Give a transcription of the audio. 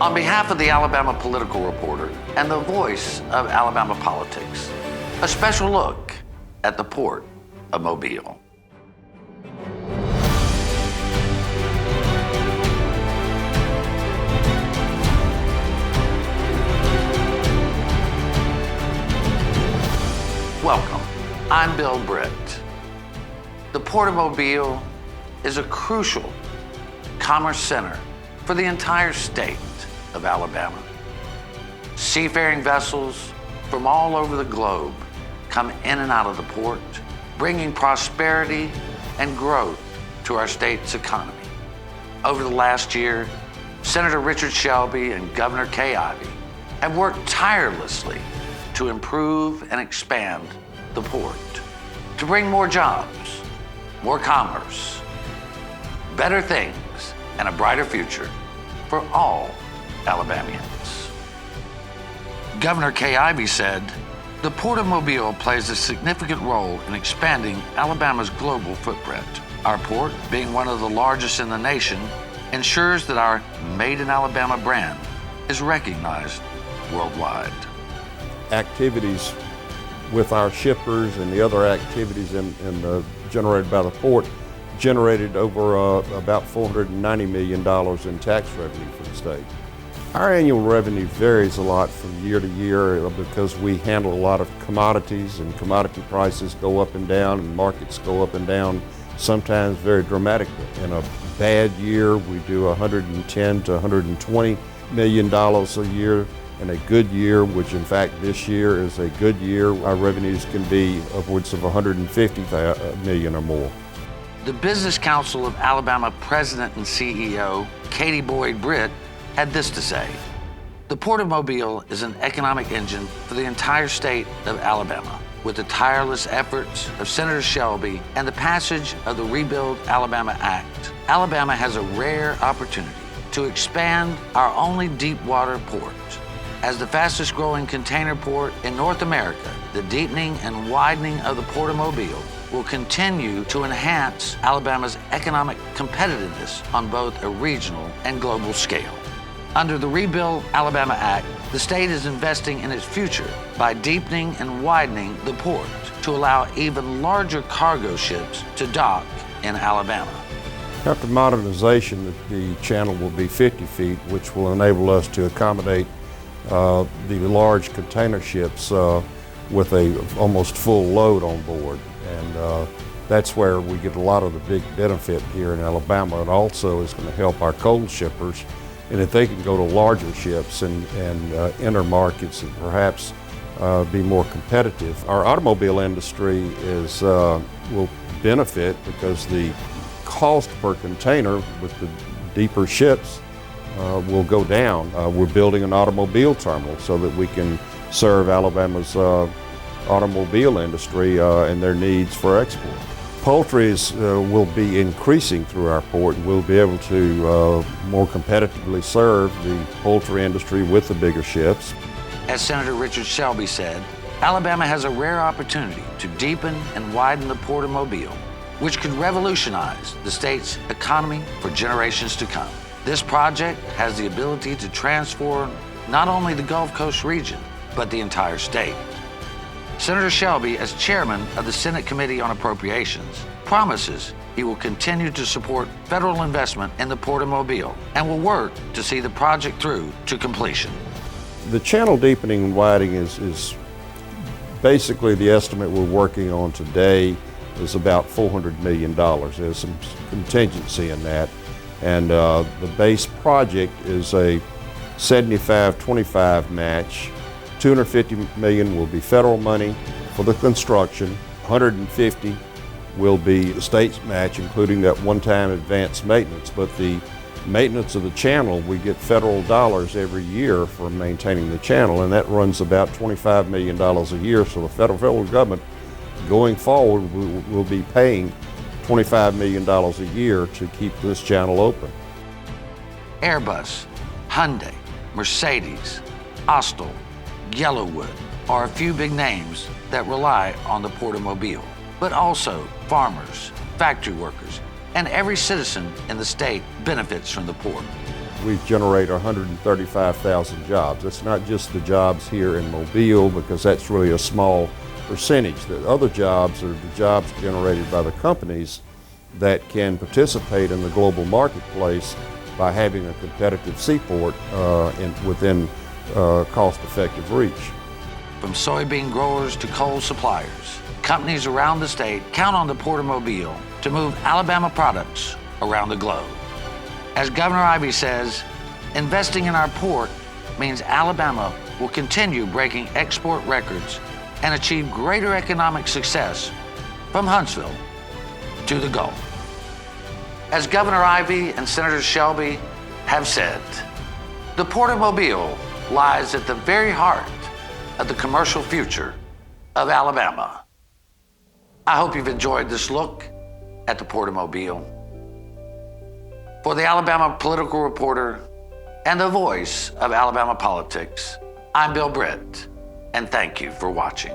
On behalf of the Alabama Political Reporter and the voice of Alabama politics, a special look at the Port of Mobile. Welcome, I'm Bill Britt. The Port of Mobile is a crucial commerce center for the entire state of Alabama. Seafaring vessels from all over the globe come in and out of the port, bringing prosperity and growth to our state's economy. Over the last year, Senator Richard Shelby and Governor Kay Ivey have worked tirelessly to improve and expand the port, to bring more jobs, more commerce, better things, and a brighter future for all Alabamians. Governor Kay Ivey said, "The Port of Mobile plays a significant role in expanding Alabama's global footprint. Our port, being one of the largest in the nation, ensures that our Made in Alabama brand is recognized worldwide." Activities with our shippers and the other activities generated by the port generated over about $490 million in tax revenue for the state. Our annual revenue varies a lot from year to year because we handle a lot of commodities, and commodity prices go up and down and markets go up and down, sometimes very dramatically. In a bad year, we do $110 to $120 million a year. In a good year, which in fact this year is a good year, our revenues can be upwards of $150 million or more. The Business Council of Alabama President and CEO, Katie Boyd Britt, had this to say: "The Port of Mobile is an economic engine for the entire state of Alabama. With the tireless efforts of Senator Shelby and the passage of the Rebuild Alabama Act, Alabama has a rare opportunity to expand our only deep water port. As the fastest growing container port in North America, the deepening and widening of the Port of Mobile will continue to enhance Alabama's economic competitiveness on both a regional and global scale. Under the Rebuild Alabama Act, the state is investing in its future by deepening and widening the port to allow even larger cargo ships to dock in Alabama." After modernization, the channel will be 50 feet, which will enable us to accommodate the large container ships with a almost full load on board. And that's where we get a lot of the big benefit here in Alabama. It also is going to help our coal shippers, and if they can go to larger ships and enter markets and perhaps be more competitive. Our automobile industry will benefit because the cost per container with the deeper ships will go down. We're building an automobile terminal so that we can serve Alabama's automobile industry and their needs for export. Poultry will be increasing through our port. We'll be able to more competitively serve the poultry industry with the bigger ships. As Senator Richard Shelby said, Alabama has a rare opportunity to deepen and widen the Port of Mobile, which could revolutionize the state's economy for generations to come. This project has the ability to transform not only the Gulf Coast region, but the entire state. Senator Shelby, as chairman of the Senate Committee on Appropriations, promises he will continue to support federal investment in the Port of Mobile and will work to see the project through to completion. The channel deepening and widening is basically the estimate we're working on today is about $400 million. There's some contingency in that. And the base project is a 75-25 match. $250 million will be federal money for the construction. $150 will be the state's match, including that one-time advanced maintenance. But the maintenance of the channel, we get federal dollars every year for maintaining the channel, and that runs about $25 million a year. So the federal government, going forward, will be paying $25 million a year to keep this channel open. Airbus, Hyundai, Mercedes, Austal, Yellowwood are a few big names that rely on the Port of Mobile, but also farmers, factory workers, and every citizen in the state benefits from the port. we generate 135,000 jobs. That's not just the jobs here in Mobile, because that's really a small percentage. The other jobs are the jobs generated by the companies that can participate in the global marketplace by having a competitive seaport within cost-effective reach. From soybean growers to coal suppliers, companies around the state count on the Port of Mobile to move Alabama products around the globe. As Governor Ivey says, investing in our port means Alabama will continue breaking export records and achieve greater economic success from Huntsville to the Gulf. As Governor Ivey and Senator Shelby have said, the Port of Mobile lies at the very heart of the commercial future of Alabama. I hope you've enjoyed this look at the Port of Mobile. For the Alabama Political Reporter and the voice of Alabama politics, I'm Bill Britt, and thank you for watching.